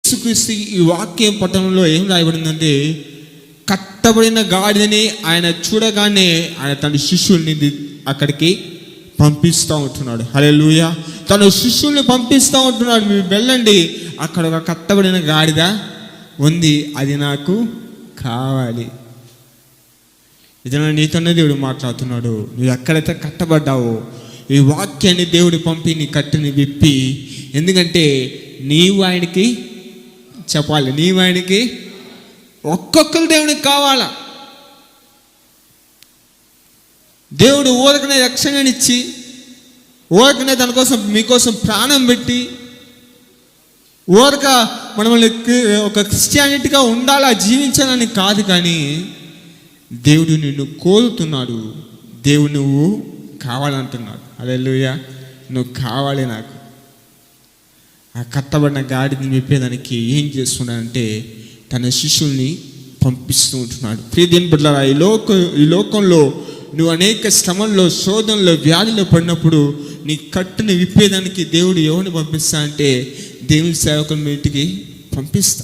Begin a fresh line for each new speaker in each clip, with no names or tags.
యేసుక్రీస్తు ఈ వాక్యం పట్టణంలో ఏం రాయబడిందంటే, కట్టబడిన గాడిదని ఆయన చూడగానే ఆయన తన శిష్యుల్ని అక్కడికి పంపిస్తూ ఉంటున్నాడు. హల్లెలూయా. తన శిష్యుల్ని పంపిస్తూ ఉంటున్నాడు, మీరు వెళ్ళండి, అక్కడ ఒక కట్టబడిన గాడిద ఉంది, అది నాకు కావాలి. ఇదన్నా నీతోనే దేవుడు మాట్లాడుతున్నాడు. నువ్వు ఎక్కడైతే కట్టబడ్డావో ఈ వాక్యాన్ని దేవుడు పంపి నీ కట్టుని విప్పి, ఎందుకంటే నీవు ఆయనకి చెప్పాలి, నీవు ఆయనకి ఒక్కొక్కరు దేవునికి కావాలా. దేవుడు ఊరకనే రక్షణనిచ్చి, ఊరకనే తన కోసం మీకోసం ప్రాణం పెట్టి, ఊరక మనల్ని ఒక క్రిస్టియానిటీగా ఉండాలా, జీవించాలని కాదు, కానీ దేవుడు నిన్ను కోరుతున్నాడు. దేవుడు నువ్వు కావాలంటున్నాడు. హల్లెలూయా. నువ్వు కావాలి నాకు. ఆ కట్టబడిన గాడిని విప్పేదానికి ఏం చేస్తున్నాడంటే తన శిష్యుల్ని పంపిస్తూ ఉంటున్నాడు. ప్రియదేని బిడ్డలారా, ఈ లోకంలో నువ్వు అనేక శ్రమల్లో, శోధనలో, వ్యాధిలో పడినప్పుడు నీ కట్టుని విప్పేదానికి దేవుడు ఎవరిని పంపిస్తా అంటే దేవుని సేవకుల ఇంటికి పంపిస్తా.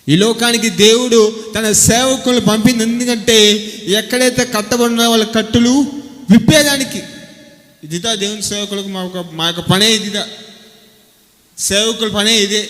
ఈ లోకానికి దేవుడు తన సేవకులను పంపింది ఎందుకంటే ఎక్కడైతే కట్టబడిన వాళ్ళ కట్టులు విప్పేదానికి. ఇదిదా దేవుని సేవకులకు మా యొక్క పనే, ఇదిదా సేవకుల పనే ఇదే.